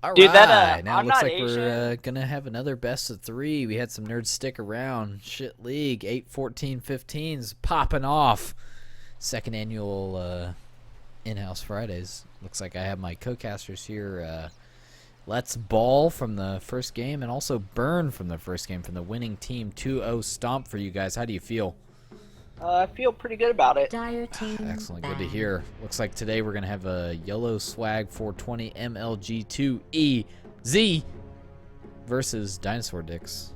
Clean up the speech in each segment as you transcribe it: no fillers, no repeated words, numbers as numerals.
All Dude, right, now it I'm looks not like Asian. we're gonna have another best of 3. We had some nerds stick around. Shit League 8-14-15's popping off. Second annual in-house Fridays. Looks like I have my co-casters here. Let's Ball from the first game, and also Burn from the first game from the winning team. 2-0 stomp for you guys. How do you feel? I feel pretty good about it. Dire team Excellent, good to ban. hear. Looks like today we're going to have a Yellow Swag 420 MLG2EZ versus Dinosaur Dicks.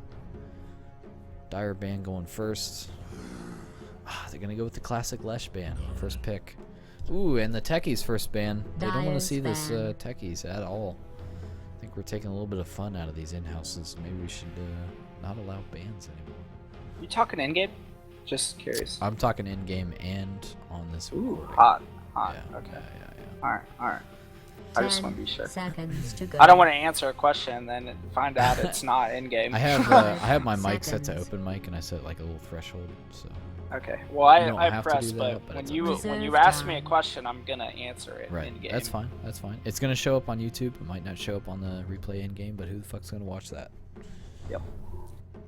Dire band going first. They're going to go with the classic Lesh band, first pick. Ooh, and the Techies first band. They don't want to see this Techies at all. I think we're taking a little bit of fun out of these in-houses. Maybe we should not allow bands anymore. You talking in-game? Just curious. I'm talking in-game and on this Ooh, recording. hot. Yeah, Okay. yeah. Alright. I just want to be sure. Seconds to go. I don't want to answer a question and then find out it's not in-game. I have my mic set to open mic, and I set like a little threshold. So Okay. Well, You don't I have to press, do but that, but when it's you Reserve ask me a time. question, I'm gonna answer it right, in-game. that's fine. That's fine. It's gonna show up on YouTube. It might not show up on the replay in game, but who the fuck's gonna watch that? Yep.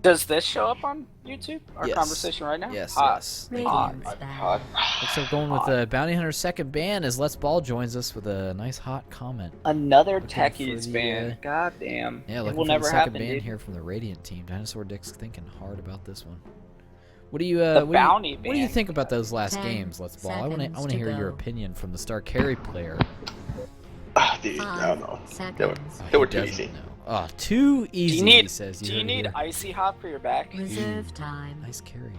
Does this show up on YouTube? Our Yes. conversation right now? Yes, Hot. yes. Radiant's ban. Hot. Looks like going with the Bounty Hunter second ban as Let's Ball joins us with a nice hot comment. Another Looking Techies for the, ban. God damn. Yeah, it looking will for never the second happen, ban dude. here from the Radiant team. Dinosaur Dick's thinking hard about this one. What do you The what bounty do you ban. think about those last 10 games, Let's Ball? I want seconds to to hear your go. opinion from the star carry player. Dude, I don't know. 5 They were, seconds. they were He too doesn't easy. know. Oh, too easy, Do you need, he says. do you heard it need here. icy hot for your back? Reserve time. Nice carry.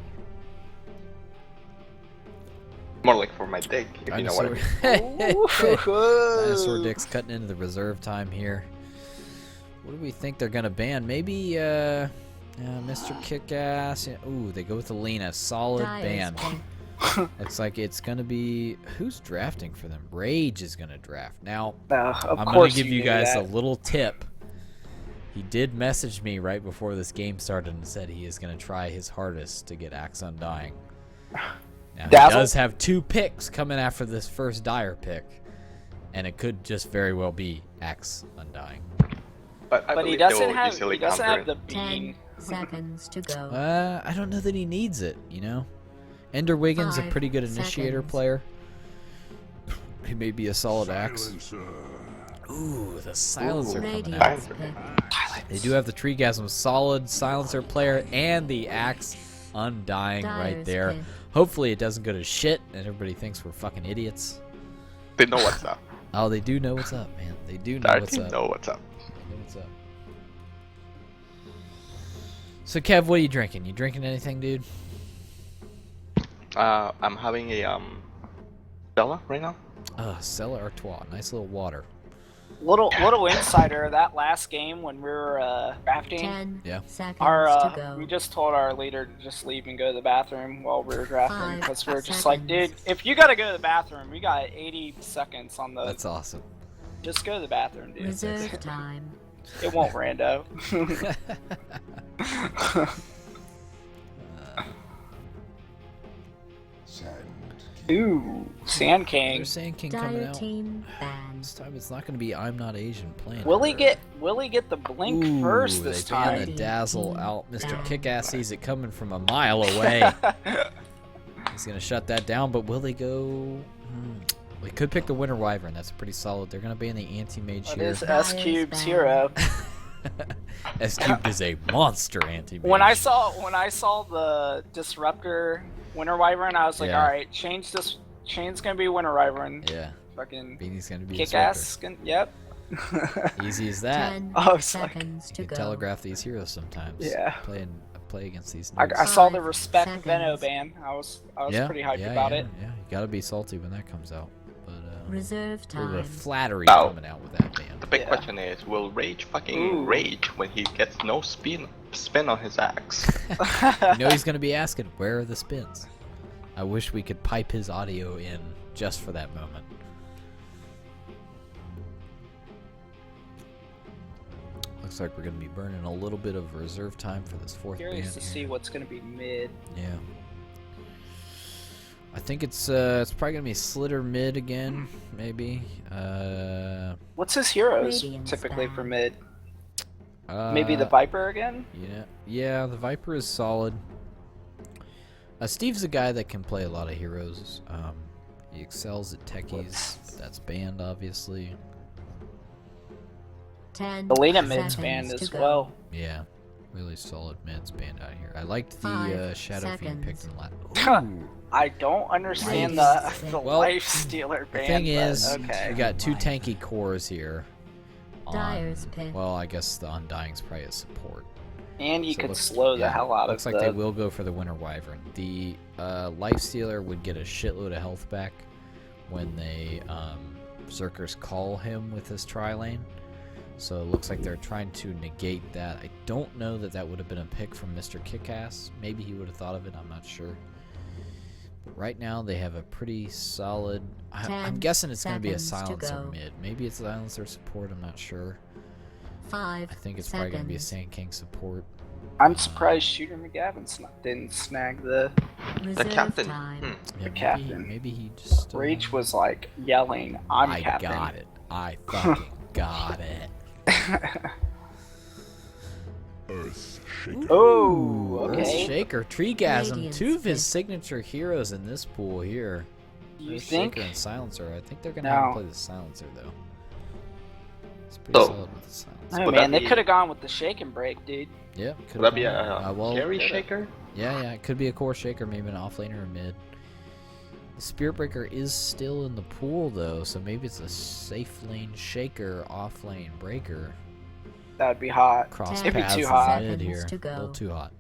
More like for my dick, if you know what I mean. Dinosaur Dick's cutting into the reserve time here. What do we think they're gonna ban? Maybe Mr. Kickass. Yeah. Ooh, they go with Alina. Solid Dire's ban. ban. Looks like it's gonna be who's drafting for them. Rage is gonna draft. Now Of I'm gonna course give you knew guys that. a little tip. He did message me right before this game started and said he is gonna try his hardest to get Axe Undying. Now, he Dazzle? does have 2 picks coming after this first Dire pick, and it could just very well be Axe Undying. But I But he believe doesn't they'll have easily he doesn't counter have the it. 10 bean. seconds to go. I don't know that he needs it, you know? Ender Wiggins a 5 pretty good initiator seconds. player. He may be a solid Axe. Ooh, the silencer coming out. Radiant's pick. They do have the Treegasm solid silencer player and the Axe Undying right Dire's there. pick. Hopefully it doesn't go to shit and everybody thinks we're fucking idiots. They know what's up. Oh, they do know what's up, man. They do know Our what's team up. know what's up. They know what's up. So Kev, what are you drinking? You drinking anything, dude? I'm having a Bella right now. Stella Artois. Nice little water. Little insider, that last game when we were drafting, 10 Yeah. seconds our to go. we just told our leader to just leave and go to the bathroom while we were drafting 5 because we were just like, seconds. dude, if you gotta go to the bathroom, we got 80 seconds on the. That's awesome. Just go to the bathroom, dude. Reserve time. It won't rando. Ooh, Sand King. There's Sand King coming Dire out. team ban. This time it's not going to be I'm Not Asian playing. Will he get the blink Ooh, first this they ban time? the dazzle Team out. Mr. ban. Kickass sees it coming from a mile away. He's going to shut that down, but will they go? They could pick the Winter Wyvern. That's pretty solid. They're going to ban the anti-mage What here. is S Cube's hero? S-Cubed is a monster anti-mage. When I saw the Disruptor Winter Wyvern, I was like, Yeah. all right, change this. Chain's gonna be Winter Wyvern. Yeah, Fucking Beanie's going to be kick a ass. Yep. Easy as that. 10 Oh, it's like- seconds You to can go. telegraph these heroes sometimes. Yeah. Play against these. I nerds. saw the 5 Respect seconds. Veno ban. I was pretty hyped yeah, about yeah, it. Yeah, you gotta be salty when that comes out. But Reserve a little bit time. of flattery Now, coming out with that band. The big Yeah. question is, will Rage fucking Ooh. rage when he gets no spin on his axe? You know he's gonna be asking, where are the spins? I wish we could pipe his audio in just for that moment. Looks like we're gonna be burning a little bit of reserve time for this fourth band. Curious to here. see what's gonna be mid. Yeah. think it's probably gonna be Slitter mid again, maybe. What's his heroes Radiant's typically down. for mid? Maybe the Viper again? Yeah, the Viper is solid. Steve's a guy that can play a lot of heroes. He excels at techies, but that's banned, obviously. 10 The Lena seconds mid's banned to as go. well. Yeah, really solid mids banned out here. I liked the 5 Shadow Fiend picked in seconds. last. I don't understand Nice. the Well, Life Stealer The ban. thing but is, okay. we got 2 tanky cores here. Dyer's pick. Well, I guess the Undying's probably a support. And you So it could looks- slow the yeah, hell out looks of like the. they will go for the Winter Wyvern. The Life Stealer would get a shitload of health back when they Berserkers call him with his tri-lane. So it looks like they're trying to negate that. I don't know that that would have been a pick from Mr. Kickass. Maybe he would have thought of it, I'm not sure. But right now they have a pretty solid... I'm 10 guessing it's going to be a seconds to silencer go. mid. Maybe it's silencer support, I'm not sure. 5 I think it's probably going to be a seconds. Sand King support. I'm surprised Shooter McGavin didn't snag the. Reserve captain. time. Yeah, maybe, captain. maybe he just... Rage was like yelling, "I'm I captain." got it. I fucking got it. Oh, Earth okay. Shaker, Treegasm, Radiant's 2 of his pick. signature heroes in this pool here. You Earth think? Shaker and Silencer. I think they're gonna have to No. play the Silencer though. It's pretty So- solid with the Silencer. Oh Would man, that they be- could have gone with the shake and break, dude. Yeah, Would that be a well, carry shaker? yeah, it could be a core shaker, maybe an offlaner or mid. The Spirit Breaker is still in the pool though, so maybe it's a safe lane shaker, off lane breaker. That would be hot. Cross It'd be paths too in hot. mid here. Seconds to A little go. too hot.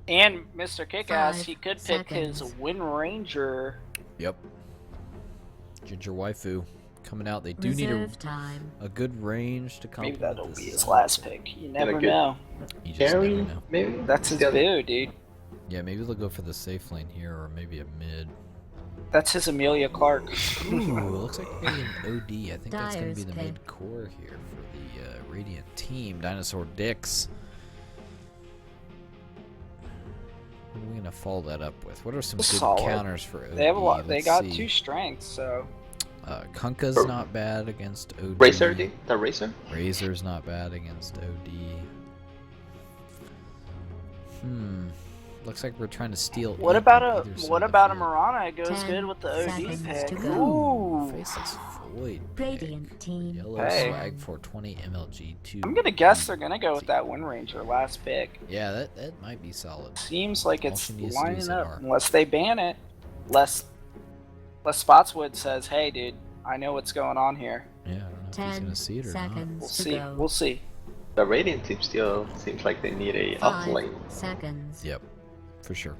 And Mr. Kickass, 5 he could pick his seconds. Wind Ranger. Yep. Ginger Waifu coming out. They do need Reserve time. a good range to Maybe complement that'll this. be his last pick. You never good- know. You just never Carry, know. maybe? That's his Yeah. boo, dude. Yeah, maybe they'll go for the safe lane here, or maybe a mid. That's his Amelia Clark. Ooh, it looks like we're getting an OD. I think that's going to be Dyer's the pick. mid core here for the Radiant team. Dinosaur Dix. What are we going to follow that up with? What are some good Solid. counters for OD? They have a lot. They Let's got see. 2 strengths, so Kunkka's Oh. not bad against OD. Racer, the Racer? Razor's not bad against OD. Looks like we're trying to steal. what eight about on a either side what of the about a field. Mirana? It goes 10 good with the OD seconds pick. to go. Ooh. Faceless Void. Radiant pick. team. Yellow Hey. swag for 20 MLG2. I'm gonna guess they're gonna go with that Wind Ranger last pick. Yeah, that might be solid. Seems like All it's she needs to do is lining hit up. R. Unless they ban it. Unless Spotswood says, "Hey, dude, I know what's going on here." Yeah, I don't know if he's 10 gonna see it or not. seconds We'll to see. go. We'll see. The Radiant team still seems like they need a 5 uplane. seconds. Yep, for sure.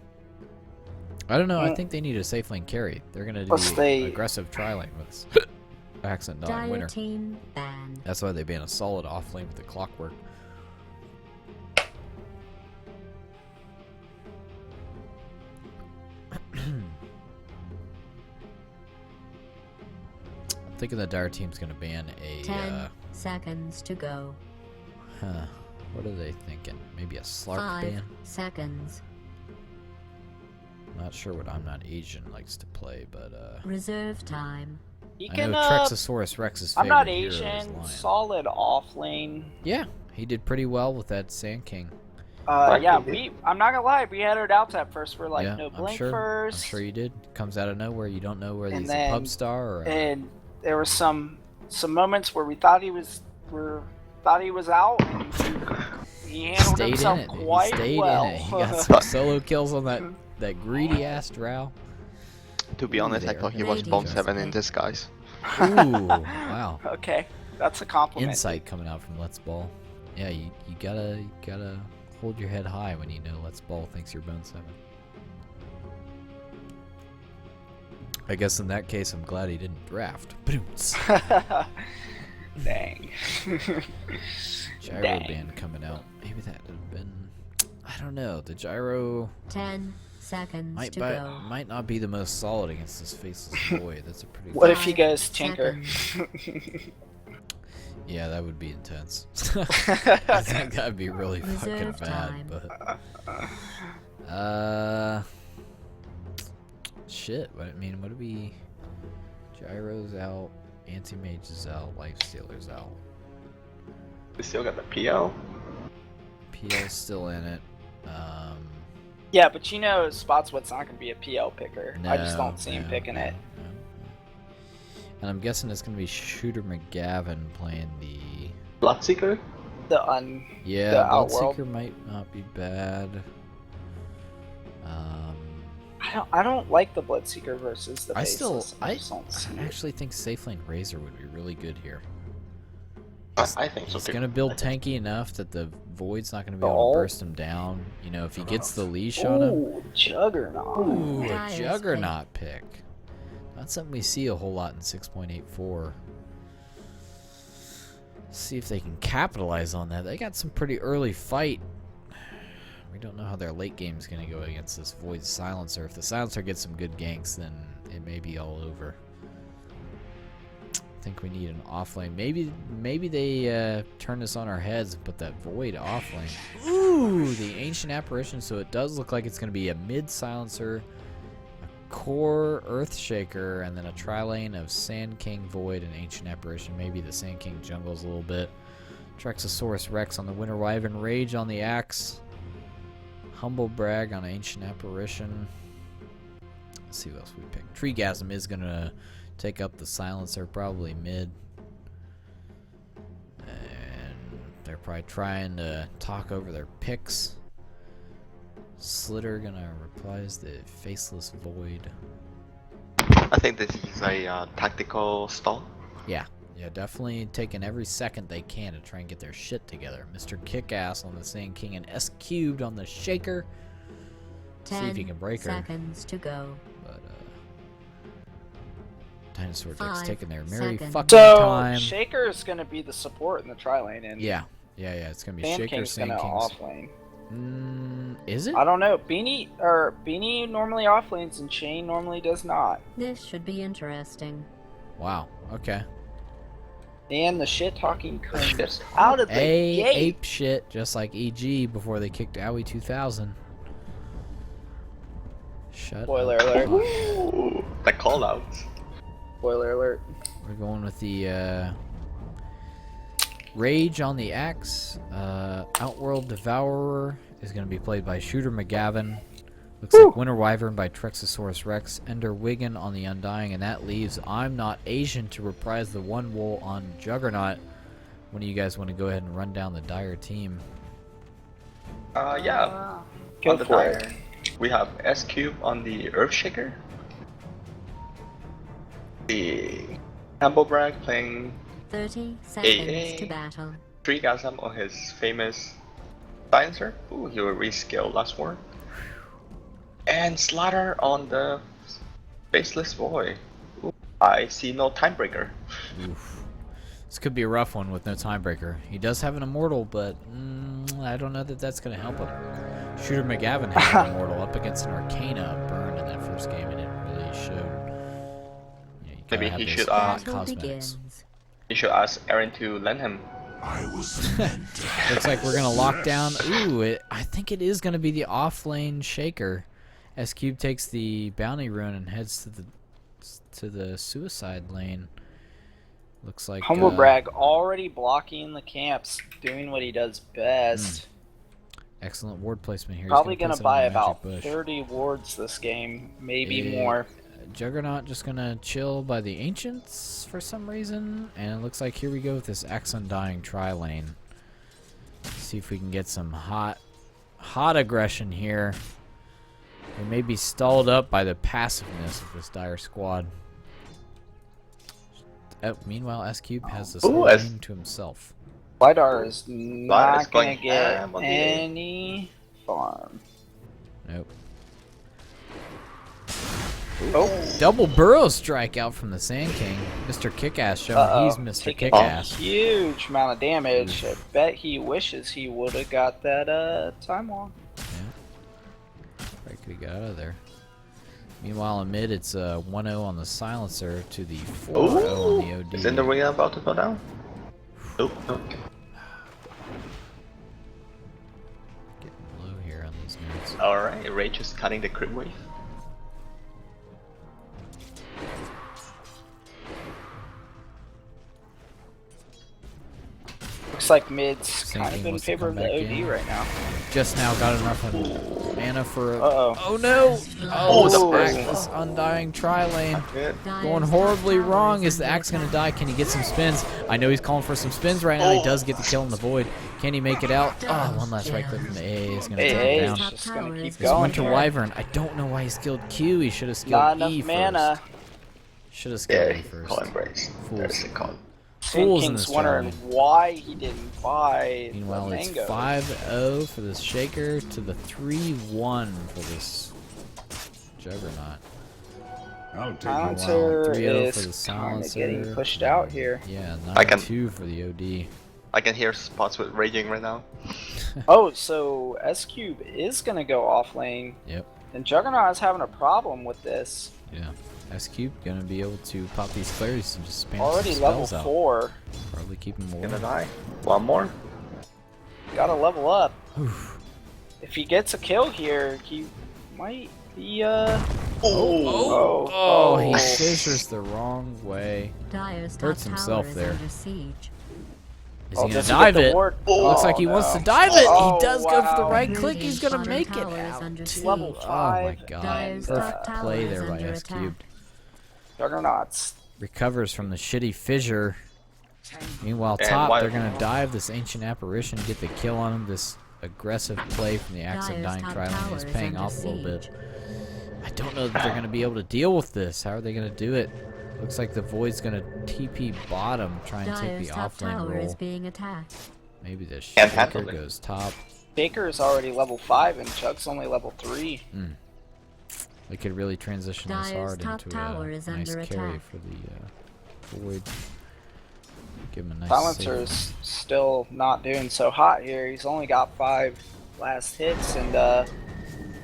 I don't know. I Mm. think they need a safe lane carry. They're gonna do Plus they- aggressive tri lane with accent dot Dire winner. team banned. That's why they ban a solid off lane with the clockwork. I'm thinking the Dire team's gonna ban a. 10 seconds to go. Huh. What are they thinking? Maybe a Slark 5 ban? seconds. Not sure what I'm Not Asian likes to play, but Reserve time. He I can. know Trexosaurus Rex's favorite I'm not hero is Asian. Lion. Solid off lane. Yeah, he did pretty well with that Sand King. Like Yeah, he did. I'm not gonna lie. We had our doubts at first. We're like, yeah, no I'm blink sure. first. I'm sure you did. Comes out of nowhere. You don't know whether And he's a then- pub star or. And there were some moments where we thought he was out. And he handled stayed in himself it. Dude. quite He stayed well. in it. He got some solo kills on that greedy ass drow. To be Ooh, honest, I there. thought he was Radiant Bomb 7 in pick. disguise. Ooh, wow. Okay, that's a compliment. Insight coming out from Let's Ball. Yeah, you gotta hold your head high when you know Let's Ball thinks you're Bone 7. I guess in that case, I'm glad he didn't draft. Boomts. Dang. Gyro Dang. band coming out. Maybe that would have been. I don't know. The gyro 10 seconds might to go. might not be the most solid against this faceless void. That's a pretty. What if he 5 goes Tinker? Yeah, that would be intense. I think that'd be really fucking Reserve bad. time. But Shit. I mean, what do we? Gyro's out. Anti-mage is out. Lifestealer's out. We still got the PL. PL's still in it. Yeah, but you know, Spotswood's not going to be a PL picker. I just No, don't see him no, picking it. no. And I'm guessing it's going to be Shooter McGavin playing the... Bloodseeker? Yeah, the Outworld. Bloodseeker might not be bad. I don't like the Bloodseeker versus the I Faceless. I just don't see it. actually think Safelane Razor would be really good here. I think so He's too. going to build tanky enough that the Void's not going to be The able ult? to burst him down. You know, if he gets the leash on him. Ooh, Juggernaut. Ooh, a Nice Juggernaut pick. Not something we see a whole lot in 6.84. See if they can capitalize on that. They got some pretty early fight. We don't know how their late game is going to go against this Void Silencer. If the Silencer gets some good ganks, then it may be all over. I think we need an offlane. Maybe they turn this on our heads and put that Void offlane. Ooh, the Ancient Apparition. So it does look like it's going to be a mid Silencer, a core Earthshaker, and then a tri-lane of Sand King, Void, and Ancient Apparition. Maybe the Sand King jungles a little bit. Trexosaurus Rex on the Winter Wyvern, Rage on the Axe. Humble Brag on Ancient Apparition. Let's see what else we pick. Treegasm is going to take up the Silencer, probably mid. And they're probably trying to talk over their picks. Slitter going to reply as the Faceless Void. I think this is a tactical stall. Yeah, definitely taking every second they can to try and get their shit together. Mr. Kickass on the Sand King and S Cubed on the Shaker. See if he can break her. 10 seconds to go. But Dinosaur Dick's 5 taking their merry seconds. fucking So, time. Shaker is going to be the support in the tri-lane, and Yeah, it's gonna be Sand Shaker, King's going Sand to Kings. offlane. Is it? I don't know. Beanie normally offlanes, and Shane normally does not. This should be interesting. Wow. Okay. And the shit-talking cream Shit. just out of the gate. Ape shit, just like EG before they kicked Owie 2000. Shut Spoiler up. alert. Ooh, the call outs. Spoiler alert. We're going with the Rage on the Axe. Outworld Devourer is going to be played by Shooter McGavin. Looks like Winter Wyvern by Trexosaurus Rex. Ender Wigan on the Undying, and that leaves I'm Not Asian to reprise the one wool on Juggernaut. When do you guys want to go ahead and run down the Dire team? Yeah. Go On the for it. Dire, we have S Cube on the Earthshaker. The Humble Brag playing 30 seconds AA. to battle. Treegasm on his famous Silencer. Ooh, he will rescale last war. And Slaughter on the Faceless Boy. Ooh, I see no Timebreaker. Oof. This could be a rough one with no Timebreaker. He does have an Immortal, but I don't know that that's going to help him. Shooter McGavin had an Immortal up against an Arcana burned in that first game, and it really showed. You Maybe gotta he have should, those hot Battle cosmetics. begins. You should ask Aaron to lend him. Looks like we're gonna lock down. Ooh, I think it is gonna be the off-lane Shaker. S Cube takes the bounty rune and heads to the suicide lane. Looks like Humble Brag already blocking the camps, doing what he does best. Excellent ward placement here. He's Probably gonna going to place it on buy the magic about bush. 30 wards this game, maybe Yeah. more. Juggernaut just gonna chill by the ancients for some reason, and it looks like here we go with this X Undying tri lane. See if we can get some hot aggression here. We may be stalled up by the passiveness of this Dire squad. Meanwhile, S Cube has this Ooh, lane to himself. Lidar is Lidar not is going going to get ham on the any farm. Nope. Oh, Double burrow strike out from the Sand King. Mr. Kickass showing he's Mr. taking a Kickass. huge amount of damage. I bet he wishes he would have got that time on. Yeah. Probably could have got out of there. Meanwhile, in mid, it's 1-0 on the Silencer to the 4-0 on the OD. Is Ender Wigan about to go down? Nope. Getting low here on these nerds. Alright, Rage is cutting the crit wave. Looks like mid's Same kind of thing in wants to favor come of the back OD in. right now. Just now got enough of mana for a... Uh-oh. Oh no! Oh, the Oh, first this Undying Tri-Lane. Good. Going horribly wrong. Is the Axe going to die? Can he get some spins? I know he's calling for some spins right now. He does get the kill in the void. Can he make it out? Oh, one last right click from the AA is going to take AA him is down. just going to keep This going. Winter here. Wyvern, I don't know why he skilled Q. He should have skilled Not enough E mana. first. Should have skilled Yeah, E first. call embrace. Fools. There's a call. Sand Fools in King's this wondering trial. why he didn't buy Meanwhile, the it's mango. 5-0 for this Shaker to the 3-1 for this Juggernaut. I'll take Silencer 3-0 for the is kind of Silencer. getting pushed out here. Yeah, I can- 9-2 for the OD. I can hear spots with raging right now. Oh, so S-Cube is going to go off lane. Yep. And Juggernaut is having a problem with this. Yeah. S-Cube gonna be able to pop these claries and just spam Already some level spells out. 4. Probably keep him Gonna away. die. One more. Gotta level up. Oof. If he gets a kill here, he might be, Oh, he scissors the wrong way. Dyer's top Hurts himself tower is there. under siege. Is he gonna does he dive get the it? ward? Looks like he wants to dive it. Oh, He does go for the wow. right click. He's gonna Radiant's make it bottom tower is out. under siege. Level Oh my 5. god. Dyer's Perfect top play tower there is by under S-Cubed. Juggernauts. Recovers from the shitty fissure. Meanwhile, And top, why- they're gonna dive this ancient apparition, get the kill on him. This aggressive play from the Axe of Dyer's Dying top Tri-Lane tower is is paying under off a little bit. siege. I don't know that they're gonna be able to deal with this. How are they gonna do it? Looks like the Void's gonna TP bottom, try and take Dyer's the top offlane tower is roll. being attacked. Maybe the Can't Shaker handle it. goes top. Baker is already level 5 and Chuck's only level 3. They could really transition this Dyer's hard top into tower a is nice under carry attack. for the Void. Give him a nice Silencer's save. still not doing so hot here. He's only got 5 last hits, and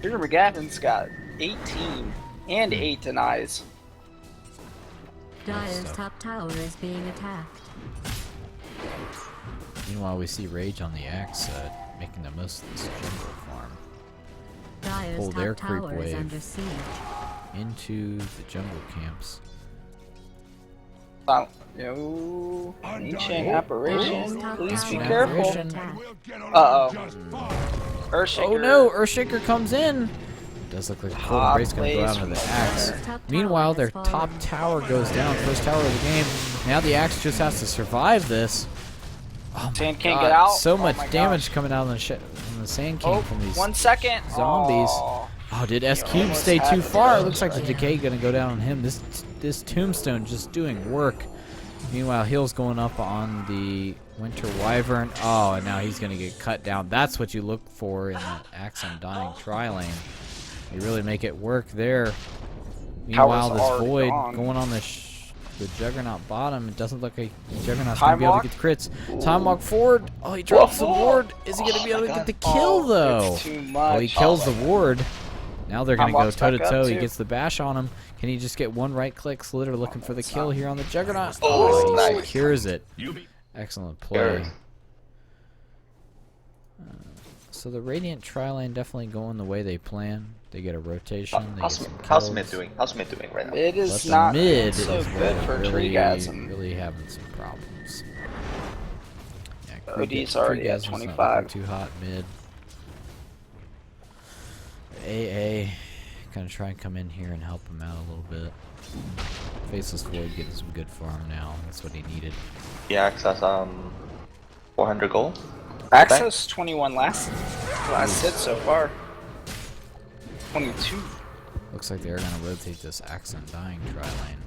Peter McGavin's got 18 and 8 denies. Dyer's stuff. top tower is being attacked. Meanwhile, we see Rage on the Axe making the most of this jungle farm. Dyer's Pull their top creep tower is wave. under siege. Into the jungle camps. No, ancient apparition. Dyer's top Please be tower is careful. under Apparition. attack. Uh-oh. Earthshaker. Oh no, Earthshaker comes in! Does look like the cold embrace gonna go plays out of the from Axe. Dyer's top tower Meanwhile, their has top fallen. tower goes down. First tower of the game. Now the Axe just has to survive this. Oh my Sand King, God. get out. So Oh much my damage gosh. coming out on the Sand King Oh, from these 1 second. zombies. Oh. Oh, did S-Cube almost stay had too it. far? It looks like the decay gonna go down on him. This tombstone just doing work. Meanwhile, heal's going up on the Winter Wyvern. Oh, and now he's gonna get cut down. That's what you look for in that Axe Undying Tri-Lane. You really make it work there. Meanwhile, Tower's this already Void gone. going on the Juggernaut bottom. It doesn't look like Juggernaut's gonna Time be able walk? to get the crits. Time walk forward. Oh, he drops the Whoa. ward. Is he gonna be able to get the kill Oh, though? it's too much. Oh, he kills the ward. Now they're gonna Time go walks toe to back up, toe. He too. gets the bash on him. Can he just get one right click? Slitter looking for the kill here on the Juggernaut. Oh, he nice. secures it. You be Excellent play. Sure. So the Radiant Tri-Lane definitely going the way they plan. They get a rotation. They get How's, some how's kills. mid doing? How's mid doing right now? It But is the not mid so is good where for really, Treegasm. really having some problems. Yeah, OD's already at Treegasm's not 25. looking too hot mid. AA gonna try and come in here and help him out a little bit. Faceless Void getting some good farm now. That's what he needed. The Axe has 400 gold. Access 21 last hit so far. 22. Looks like they're gonna rotate this Axe Undying Tri-Lane.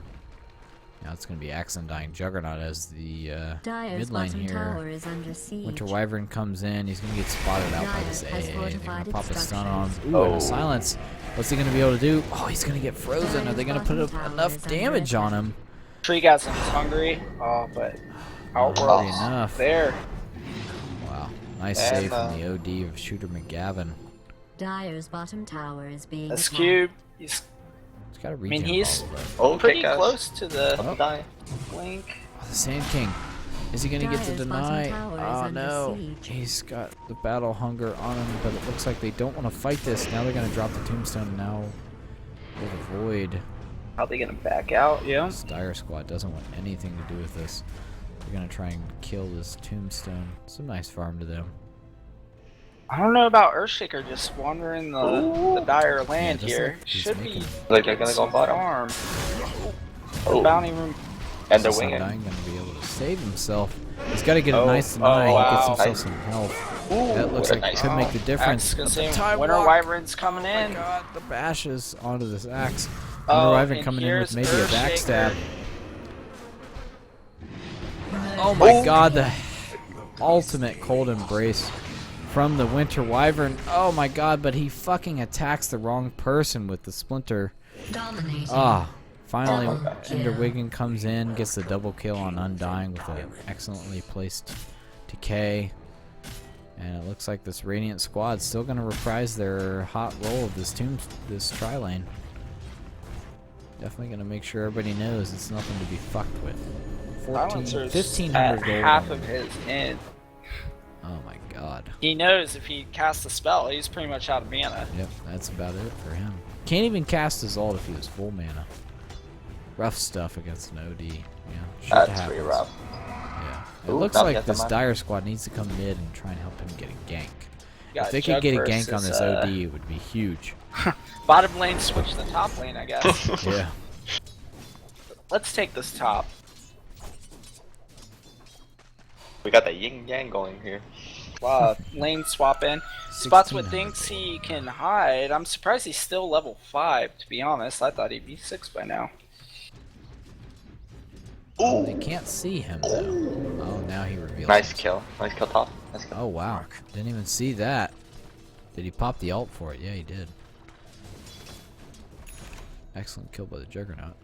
Now it's gonna be Axe Undying Juggernaut as the Dyer's mid lane bottom here. tower is under siege. Winter Wyvern comes in. He's gonna get spotted out by this Dyer's has AA. They're gonna fortified pop a its stun on him. structures. Ooh, and a silence. What's he gonna be able to do? Oh, he's gonna get frozen. Are they gonna put up Dyer's bottom enough tower is under damage on him? Treegasm is hungry. Oh, but Not Outworld's enough. there. Wow, nice And, save from the OD of Shooter McGavin. Dyer's bottom tower is being S attacked. Cube. He's He's got a mean, regen he's- ball, Oh, pretty kick-ass. close to the Oh. Die. blink. Oh, the Sand King. Is he gonna get to Dyer's bottom deny? tower is Oh under no. siege. He's got the battle hunger on him, but it looks like they don't want to fight this. Now they're gonna drop the tombstone now with a void. Probably gonna back out. Yeah. This Dire Squad doesn't want anything to do with this. They're gonna try and kill this tombstone. Some nice farm to them. I don't know about Earthshaker just wandering the dire land just here. like he's Should making- be Like they're gonna go bottom. farm. Oh. Bounty room. And they're Is winging. Undying gonna be able to save himself? He's got to get a Oh, nice deny. oh, He gets wow. himself Nice. some health. Ooh, That looks what a like it nice could make the difference. Axe gonna But say the time Winter walk- Wyvern's coming Oh in. my god, the bashes onto this axe. Oh, Winter Wyvern and coming in with here's maybe a backstab. Earthshaker. Oh my god, the ultimate cold embrace from the Winter Wyvern. Oh my god, but he fucking attacks the wrong person with the splinter. Dominating. Ah, finally, Double kill. Enderwigan comes in, gets the double kill on Undying with an excellently placed decay. And it looks like this Radiant squad's still going to reprise their hot roll of this tri-lane. Definitely going to make sure everybody knows it's nothing to be fucked with. 'Silencer's 1,500 at gold. half on of it. his in. Oh my god. He knows if he casts a spell, he's pretty much out of mana. Yep, that's about it for him. Can't even cast his ult if he was full mana. Rough stuff against an OD. Yeah, shit That's happens. pretty rough. Yeah. It Ooh, looks now like get the this money. Dire squad needs to come mid and try and help him get a gank. Got If they could Jug get a gank on versus, this OD, it would be huge. Bottom lane switch to top lane, I guess. Yeah. Let's take this top. We got the yin yang going here. Lane swap in. Spots what 1600 thinks he can hide. I'm surprised he's still level 5, to be honest. I thought he'd be 6 by now. Ooh, They can't see him though. Oh, now he reveals. nice himself. kill. Nice kill top. Nice kill. Oh wow. Didn't even see that. Did he pop the ult for it? Yeah, he did. Excellent kill by the Juggernaut.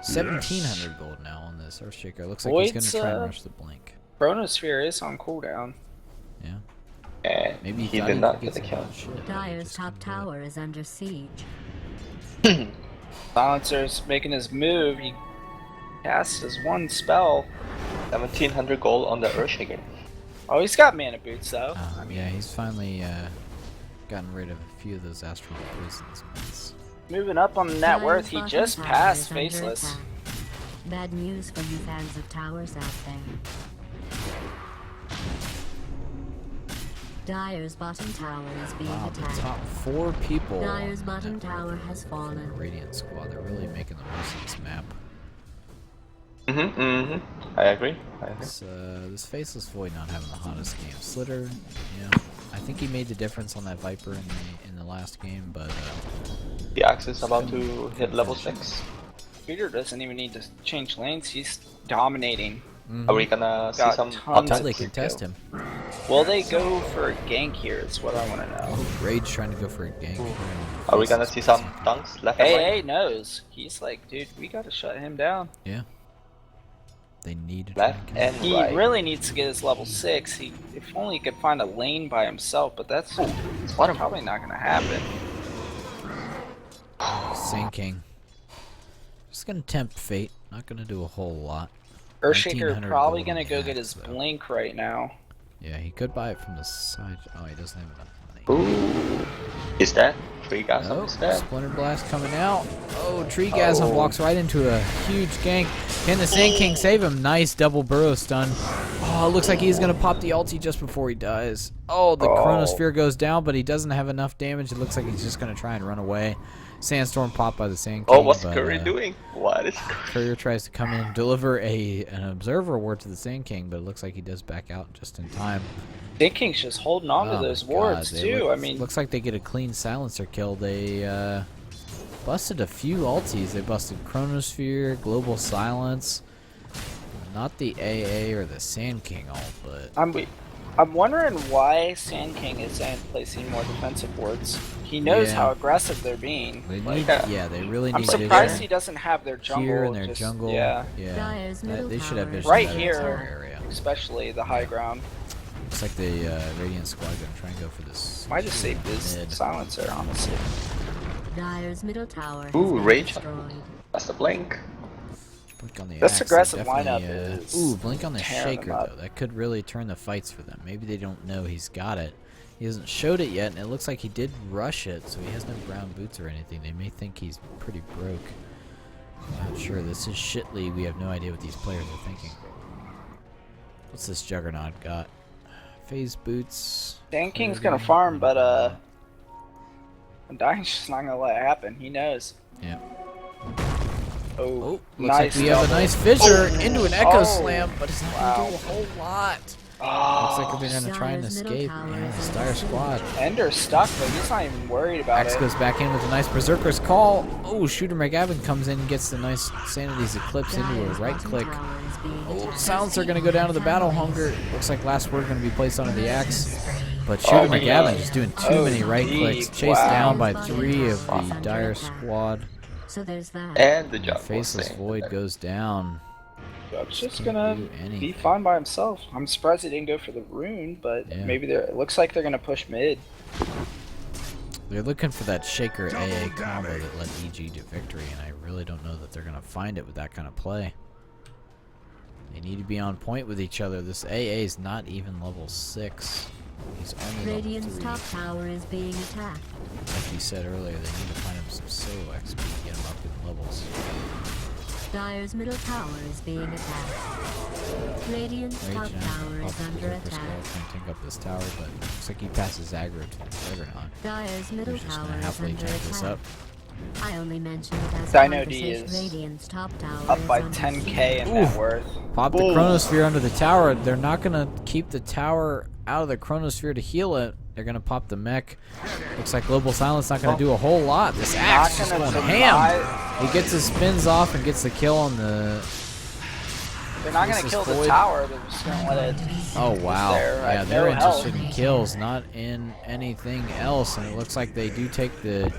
1,700 gold now on this Earthshaker. Looks like he's Void's, gonna try and rush the blink. Chronosphere is on cooldown. Yeah. And Maybe he thought did not could get the some kill. hot shit, but he Dire's just top couldn't do it. tower is under siege. Silencer's making his move. He casts his one spell. 1,700 gold on the Earthshaker. Oh, he's got mana boots though. Yeah, he's finally gotten rid of a few of those astral poisons. It's- Moving up on the net Dire's worth, he bottom just tower passed is under Faceless. attack. Bad news for you fans of towers out there. Dire's bottom tower is being Wow, the attacked. top 4 people. Dire's on bottom that tower has fallen. Radiant squad. They're really making the most of this map. I agree. I agree. This Faceless Void not having the hottest game. Slitter, yeah, I think he made the difference on that Viper in the last game, but The axe is about to hit level 6. Peter doesn't even need to change lanes. He's dominating. Are we gonna see Got some tons until of they offensive can test kill? him. Will they go for a gank here? Is what I want to know. Oh, Rage trying to go for a gank. Are we gonna see some dunks left and right? AA knows. He's like, dude, we gotta shut him down. Yeah. They need to try Left and get and him. He right. really needs to get his level 6. If only he could find a lane by himself, but that's Water. probably not gonna happen. Sand King. Just gonna tempt fate. Not gonna do a whole lot. Earthshaker 1900 probably gold gonna on go the get axe, his though. blink right now. Yeah, he could buy it from the side. Oh, he doesn't have enough money. Ooh. Is that? Tree gas Oh, is dead. Splinter Blast coming out. Oh, Treegasm Oh. walks right into a huge gank. Can the Sand King save him? Nice double burrow stun. Oh, it looks like he's going to pop the ulti just before he dies. Oh, the Chronosphere goes down, but he doesn't have enough damage. It looks like he's just going to try and run away. Sandstorm popped by the Sand King. Oh, what's but, Curry doing? What is Courier tries to come in, deliver an Observer Ward to the Sand King, but it looks like he does back out just in time. Dick King's just holding on to Oh those my wards God, they too. look- I mean, looks like they get a clean silencer kill. They busted a few ultis. They busted Chronosphere, Global Silence, not the AA or the Sand King ult, but I'm wondering why Sand King isn't placing more defensive wards. He knows Yeah. how aggressive they're being. they Like, need, yeah, they really I'm need surprised vision he doesn't have their jungle. here in their just- jungle. Yeah, Dire's middle they should have tower is vision Right in that here. entire area. especially the high ground. Looks like the Radiant squad gonna try and go for this. Might have saved his mid. silencer, honestly. Dire's middle tower has Ooh, been rage. destroyed. That's the blink. Blink on the This axe, they aggressive definitely, lineup is ooh, blink on the tearing shaker them up. though. That could really turn the fights for them. Maybe they don't know he's got it. He hasn't showed it yet, and it looks like he did rush it, so he has no brown boots or anything. They may think he's pretty broke. I'm not sure. This is shit league. We have no idea what these players are thinking. What's this Juggernaut got? Phase boots. Dan King's gonna farm, but Undying's just not gonna let it happen. He knows. Yeah. Oh, Oh, looks nice like we have a double. nice fissure into an Echo Oh, Slam, but it's not wow. gonna do a whole lot. Oh, Looks like they're gonna try and Dyer's middle escape. tower Yeah, is this under Dire attack. squad. Ender's stuck, but he's not even worried about Axe it. goes back in with a nice Berserker's Call. Oh, Shooter McGavin comes in and gets the nice Sanity's Eclipse into a Dyer's right bottom click. tower is being Oh, attacked. Silencer gonna go down to the Battle Hunger. Looks like last word gonna be placed onto the Axe. But Oh, Shooter my McGavin God. just doing too Oh, many right gee, clicks. Chased wow. down by 3 of the Dire squad. So there's that. And the The jump. Faceless Void goes down. Jug's just Can't gonna do be anything. fine by himself. I'm surprised he didn't go for the rune, but Yeah. maybe it looks like they're gonna push mid. They're looking for that Shaker AA combo that led EG to victory, and I really don't know that they're going to find it with that kind of play. They need to be on point with each other. This AA is not even level 6. He's only Radiant's level top 3. tower is being attacked. Like you said earlier, they need to find him some solo XP to get him up in levels. Dyer's middle tower is being attacked. Radiant's top Rage now. tower Pop is the under Berserker attack. Skull, can tank up this tower, but looks like he passes aggro to the Juggernaut. Dyer's middle He's just tower going to is happily under tank this attack. up. I only mentioned it as Dino D conversation. is Radiant's top tower Up is by under 10k in Ooh. net worth. Pop the Boom. Chronosphere under the tower. They're not going to keep the tower out of the Chronosphere to heal it. They're going to pop the mech. Looks like Global Silence not going to do a whole lot. This Axe Not is gonna going ham. survive. He gets his spins off and gets the kill on the... They're not gonna This is kill the Void. tower. They're just gonna let it. Oh, wow. there, right? Yeah, they're No interested health. in kills, not in anything else. And it looks like they do take the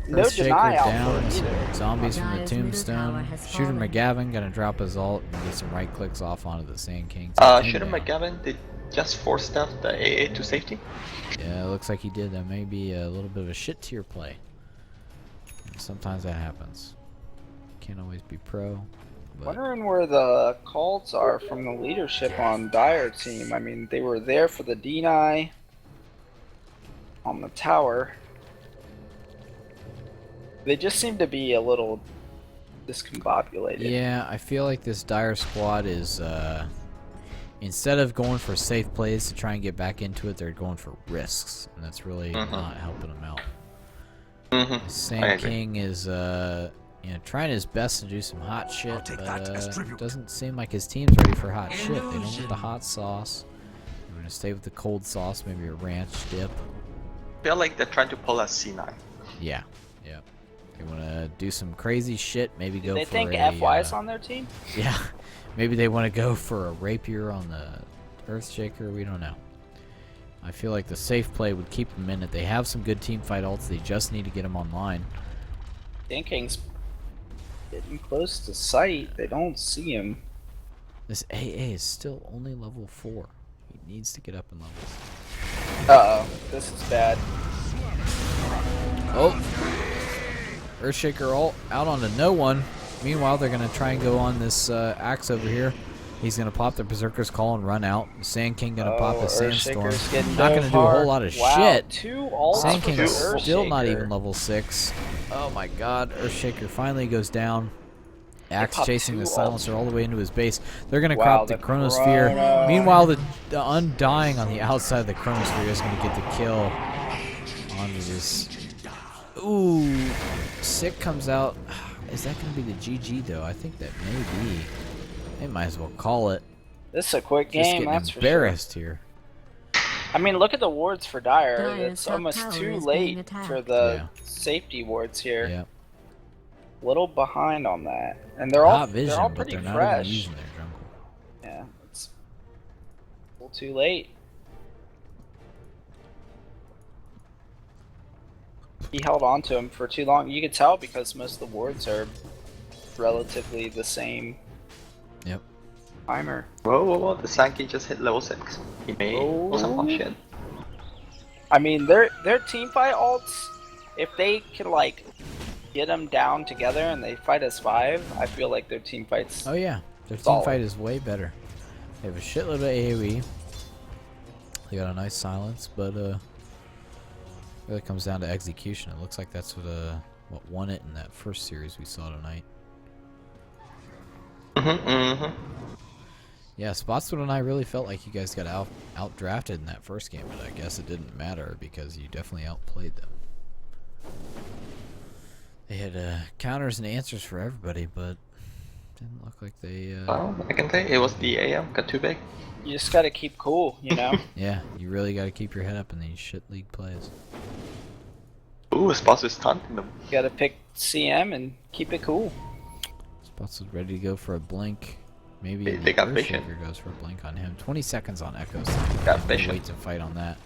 No Earthshaker deny out down. for it Some either. zombies from the Dyer's middle tower Tombstone. has Shooter fallen. McGavin going to drop his ult and get some right clicks off onto the Sand King. Shooter McGavin did just force stuff the AA to safety. Yeah, it looks like he did. That may be a little bit of a shit tier play. Sometimes that happens. Can't always be pro. But Wondering where the calls are from the leadership on Dire team. I mean, they were there for the deny on the tower. They just seem to be a little discombobulated. yeah, I feel like this Dire squad is, instead of going for safe plays to try and get back into it, they're going for risks. And that's really not helping them out. Mm-hmm. Sand King is, you know, trying his best to do some hot shit, take but that as tribute. doesn't seem like his team's ready for hot shit. They don't want the hot sauce. They're gonna stay with the cold sauce, maybe a ranch dip. Feel like they're trying to pull a C9. Yeah, yeah. They want to do some crazy shit. Maybe go They for think a. FY is on their team? Yeah, maybe they want to go for a rapier on the Earthshaker. We don't know. I feel like the safe play would keep them in it. They have some good team fight ults. They just need to get them online. Thinking's getting close to sight. They don't see him. This AA is still only level 4. He needs to get up in levels. Uh-oh. This is bad. Oh! Earthshaker ult out onto no one. Meanwhile, they're going to try and go on this Axe over here. He's going to pop the Berserker's Call and run out. The Sand King going to pop the Sandstorm. Earthshaker's getting Not going to do a whole hard. lot of Wow, shit. 2 ults Sand for King the is still not Earthshaker. even level 6. Oh my god, Earthshaker finally goes down. Axe popped chasing 2 the ults. Silencer all the way into his base. They're going to Wow, crop the the Chronosphere. Chrono. Meanwhile, the Undying on the outside of the Chronosphere is going to get the kill onto this. Ooh, Sick comes out. Is that going to be the GG though? I think that may be. They might as well call it. This is a quick Just game, getting that's for sure. embarrassed here. I mean, look at the wards for Dire. Dire's It's top almost tower too is late being attacked. for the Yeah. safety wards here. Yeah. Little behind on that, and they're all Hot vision, they're all but pretty they're not fresh. even using their jungle. Yeah, it's a little too late. He held on to him for too long. You could tell because most of the wards are relatively the same Yep. timer. Whoa, whoa, whoa! The Sankey just hit level 6. He may pull some hot shit. I mean, their team fight ults, if they can like get them down together and they fight as 5, I feel like their team fights. Oh yeah, their team Solid. fight is way better. They have a shitload of AoE. They got a nice silence, but really comes down to execution. It looks like that's what won it in that first series we saw tonight. Yeah, Spotswood and I really felt like you guys got out drafted in that first game, but I guess it didn't matter because you definitely outplayed them. They had counters and answers for everybody, but didn't look like they. Well, I can say it was the AM got too big. You just gotta keep cool, you know? Yeah, you really got to keep your head up in these shit league plays. Ooh, Spots is taunting them. You gotta pick CM and keep it cool. Spotswood ready to go for a blink. Maybe They got vision. Earthshaker goes for a blink on him. 20 seconds on Echoes. Got No vision. wait to fight on that.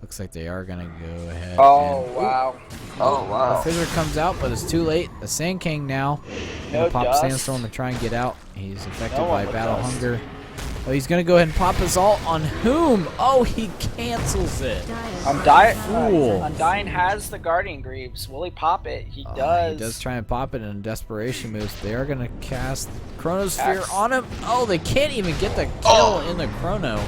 Looks like they are gonna go ahead. Oh, and, wow. Oh, wow. The Fissure comes out, but it's too late. The Sand King now. No Gonna pop dust. Sandstorm to try and get out. He's affected No one by with Battle dust. Hunger. Oh, he's gonna go ahead and pop his ult on whom? Oh, he cancels it. Undying has the Guardian Greaves. Will he pop it? He does. He does try and pop it in a desperation move. They are gonna cast Chronosphere Axe. on him. Oh, they can't even get the kill in the Chrono.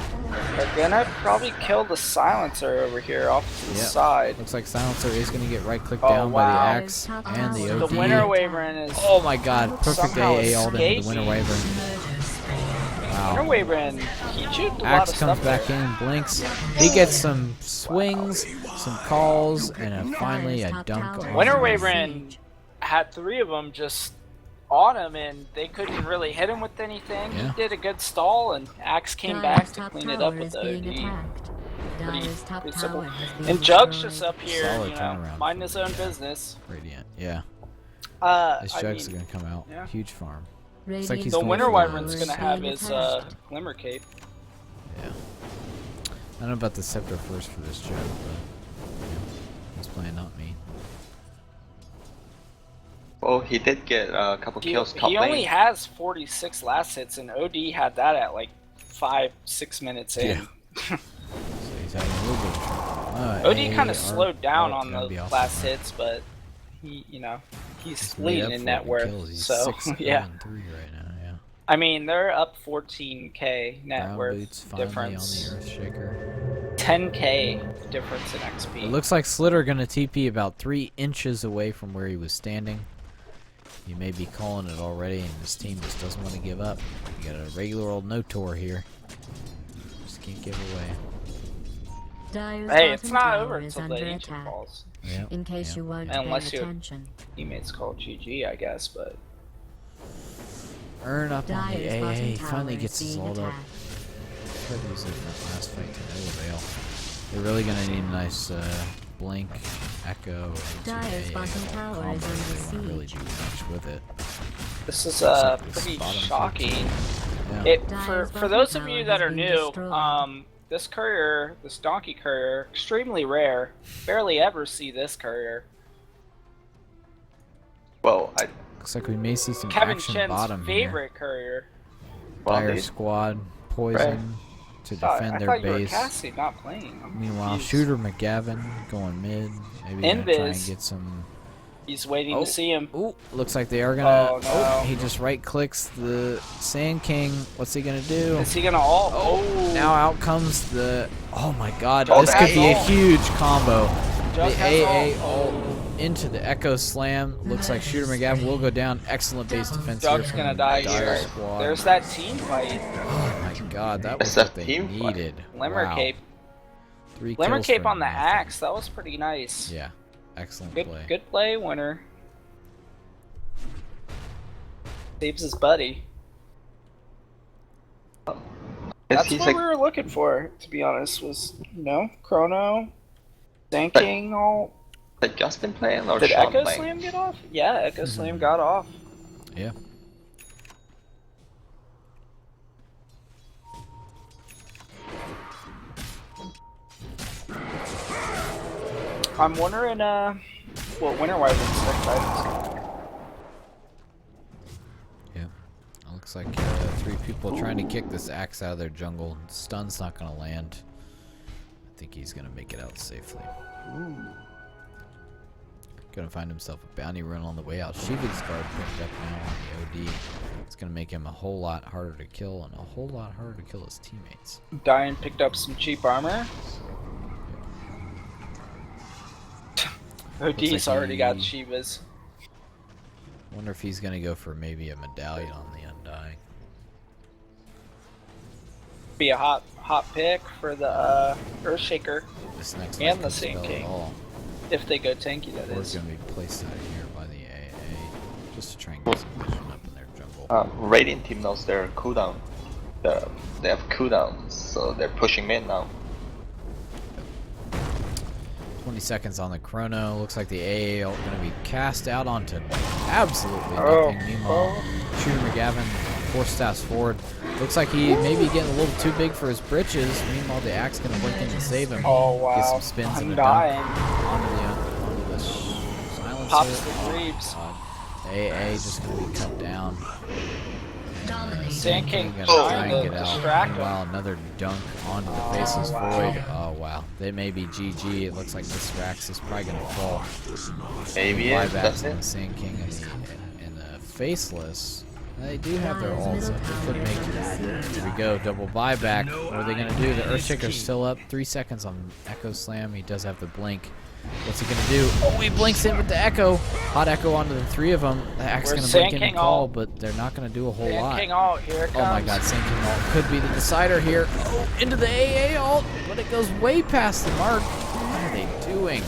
They're gonna probably kill the Silencer over here off to the Yep. side. Looks like Silencer is gonna get right clicked Oh, down by the wow. axe and the The OD. Winter Wyvern is. Oh my god, perfect Somehow AA ult into the escaping. Winter Wyvern. Winter Wow. Wyvern, he chewed a lot Axe of comes stuff back there. in, blinks. He gets some swings, some calls, and finally a dunk. on Winter him. Wyvern had 3 of them just on him, and they couldn't really hit him with anything. Yeah. He did a good stall, and Axe came back to clean it up with the OD. Pretty simple. And Jug's just up here, Solid you know, turnaround minding for his own business. Radiant, yeah. This I Jug's mean, gonna come out. yeah. Huge farm. Radiant like he's the going Winter for Wyvern's those. gonna have his Glimmer Cape. Yeah. I don't know about the Scepter first for this Jug, but yeah, he's playing not me. Oh, he did get a couple kills top He lane. only has 46 last hits, and OD had that at like 5-6 minutes in. Yeah. So he's having a little bit of trouble. OD kind of slowed down on gonna the be off last the hits, but he, you know, he's He's way up leading in for net it in worth. kills. He's So 6, yeah, 3 right now. Yeah. I mean they're up 14k net Brown worth boots finally difference, on the Earthshaker. 10k difference in XP. It looks like Slitter gonna TP about 3 inches away from where he was standing. You may be calling it already, and this team just doesn't want to give up. You got a regular old no-tour here. Just can't give away. Hey, it's not over until the ancient attack. falls. Yep. In case yep. you weren't Unless paying you- attention. Teammates call GG, I guess, but Earn up on the Dyer's AA. bottom He tower finally is gets his being ult up. attacked. Tried to use it in that last fight to no avail. They're really gonna need a nice blink, echo, and Dyer's AA bottom tower combo is if they under wanna really siege. do much with it. this is like this pretty bottom shocking. Yeah. It Dyer's for bottom those of tower you has that are been new, destroyed. this courier, this donkey courier, extremely rare. Barely ever see this courier. Well, Looks like we may see some Kevin action Chen's bottom favorite courier. here. Dire dude. squad, poison to I defend their thought you were base. casting, not playing. Meanwhile, He's- Shooter McGavin going mid. Maybe gonna try and Invis. get some. He's waiting Oh. to see him. Ooh, looks like they are gonna. Oh, no. He just right clicks the Sand King. What's he gonna do? Is he gonna ult? Oh, now out comes the. Oh my God! Jug This could has be a ult. huge combo. Jug The has AA ult. ult into the Echo Slam. Looks like Shooter McGavin will go down. Excellent base defense here Jug's from gonna the die Dire here. Squad. There's that team fight. Oh my God, that That's was what a they team fight. needed. Glimmer Wow. Cape. 3 Glimmer kills Cape for on the nothing. axe. That was pretty nice. Yeah, excellent Good, play. good play, winner. Saves his buddy. That's he's what like we were looking for, to be honest. Was Chrono, Sand King, all. Did Justin playing or Did Sean Echo playing? Slam get off? Yeah, Echo Slam got off. Yeah. I'm wondering, what Winter Wyvern's next item's gonna be. Yeah. It looks like 3 people trying to kick this axe out of their jungle. Stun's not gonna land. I think he's gonna make it out safely. Gonna find himself a bounty run on the way out. Shiva's guard picked up now on the OD. It's gonna make him a whole lot harder to kill and a whole lot harder to kill his teammates. Dying picked up some cheap armor. OD's Looks like already got he- Shivas. Wonder if he's gonna go for maybe a medallion on the Undying. Be a hot pick for the Earthshaker This next and fight the could spell Sand it King. all. If they go tanky, that Or is. going to be placed out here by the AA just to try and get some vision up in their jungle. Radiant team knows their cooldown. They have cooldowns, so they're pushing mid now. 20 seconds on the chrono. Looks like the AA ult going to be cast out onto absolutely Oh. nothing. Meanwhile, Shooter McGavin force stabs forward. Looks like he may be getting a little too big for his britches. Meanwhile, the axe going to blink in and save him. Oh wow! Get some spins and a Undying. dunk onto the silencer. Pops the Oh, creeps. God. The AA just going to be cut down. Sand King Gonna trying try and to get out. distract him. Meanwhile, another dunk onto the faceless wow. void. Oh wow, they may be GG. It looks like this Rax is probably gonna fall. Maybe it, Buybacks that's on the it. Sand King and the faceless. They do have their ults. They could make it. Here we go, double buyback. What are they gonna do? The Earthshaker's still up. 3 seconds on Echo Slam. He does have the blink. What's he gonna do? Oh, he blinks in with the Echo. Hot Echo onto the 3 of them. The Axe Where's gonna Sand blink in and King call, ult? but they're not gonna do a whole Sand lot. King ult, here it comes. Oh my god, Sand King ult could be the decider here. Oh, into the AA ult, but it goes way past the mark. What are they doing?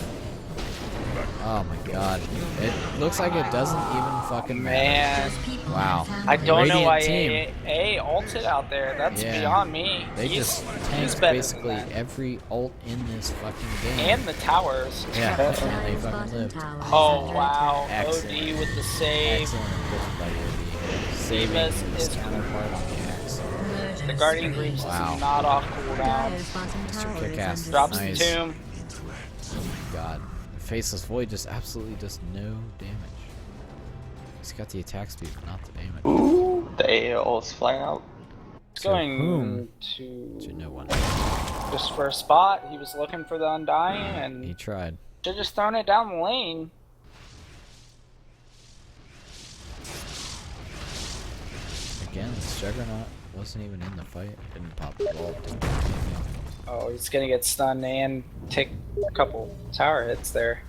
Oh my god. It looks like it doesn't even fucking matter. Man, Wow. I don't know Radiant why team. AA ulted out there. That's Yeah. beyond me. They He's- just he's tanked better basically than that. every ult in this fucking game. And the towers. Yeah, and they fucking lived. Oh wow, Excellent. OD with the save. Excellent equipment by OD. Saving Seamus his is- counterpart on the axe. The Guardian Greaves Wow. is not off cooldown. Mr. Kickass. Drops Nice. the tomb. Oh my god. Faceless Void just absolutely does no damage. He's got the attack speed, but not the damage. Ooh, the AA ult's flying out. It's So going whom to should no one. just for a spot. He was looking for the Undying He and tried. should just thrown it down the lane. Again, this Juggernaut wasn't even in the fight. Didn't pop the wall. Didn't do anything. Oh, he's gonna get stunned and take a couple tower hits there.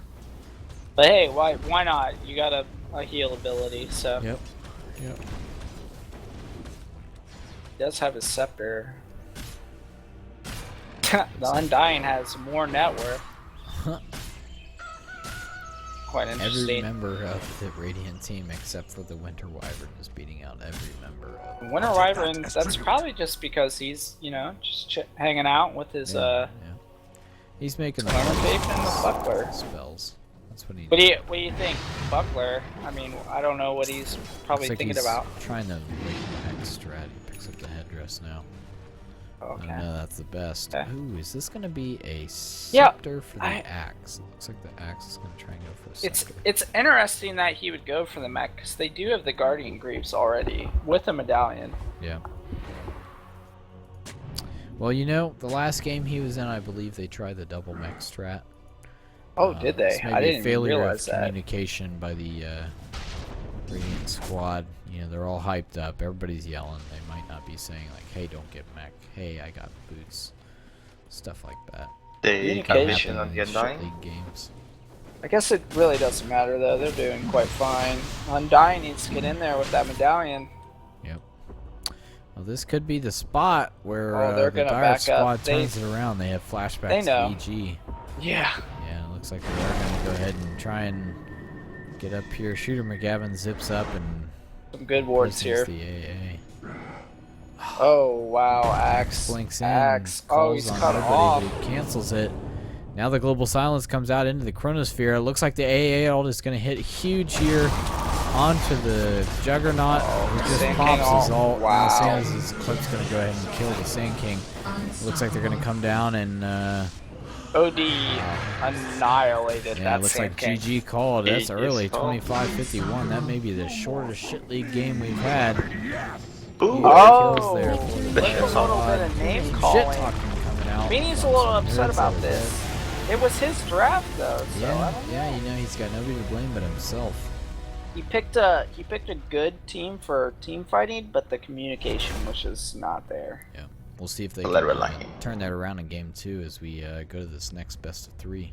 But hey, why not? You got a heal ability, so Yep. Yep. he does have his scepter. The Undying has more net worth. Quite Every interesting. member of the Radiant team except for the Winter Wyvern is beating out every member of Winter Wyvern, that's probably just because he's, you know, just hanging out with his yeah. He's making the Armor Cape and the money Buckler. spells. That's what he What do you think, Buckler? I mean, I don't know what he's probably Looks like thinking he's about. Trying the late strat. He picks up the headdress now. Okay. I know that's the best. Okay. Ooh, is this gonna be a Yeah, scepter for the I- axe? It looks like the axe is gonna try and go for a scepter. It's interesting that he would go for the mech because they do have the Guardian Greaves already with a medallion. Yeah. Well, you know, the last game he was in, I believe they tried the double mech strat. Oh, did they? This may I be a didn't failure realize of that. communication by the Radiant squad. You know, they're all hyped up. Everybody's yelling. They might not be saying like, "Hey, don't get mech." "Hey, I got boots." Stuff like that. They got Communication mission on the in shit Undying. league games. I guess it really doesn't matter though. They're doing quite fine. Undying needs to get in there with that medallion. Yep. Well, this could be the spot where Oh, they're the gonna Dire back up. squad They- turns it around. They have flashbacks They know. to EG. Yeah. Yeah, it looks like they are going to go ahead and try and get up here. Shooter McGavin zips up and Some good wards places here. the AA. Oh wow, Axe. Blinks in. Axe. Oh, calls he's on cut nobody, off. but he cancels it. Now the Global Silence comes out into the Chronosphere. It looks like the AA ult is going to hit huge here onto the Juggernaut, who just Sand pops King his ult. Wow. Now Sans' clip's going to go ahead and kill the Sand King. Looks like they're going to come down and OD annihilated yeah, that it looks Sand like King. GG called. That's GG early, called. 25-51. That may be the shortest shit league game we've had. Ooh, Oh, Kills there. look a little bit of name Shit calling. talking coming out. Beanie's a from little some upset nerds about over this. there. It was his draft though, so I Yeah, don't know. yeah, you know he's got nobody to blame but himself. He picked a good team for team fighting, but the communication was just not there. Yeah, we'll see if they Let can it rely. turn that around in game 2 as we go to this next best of 3.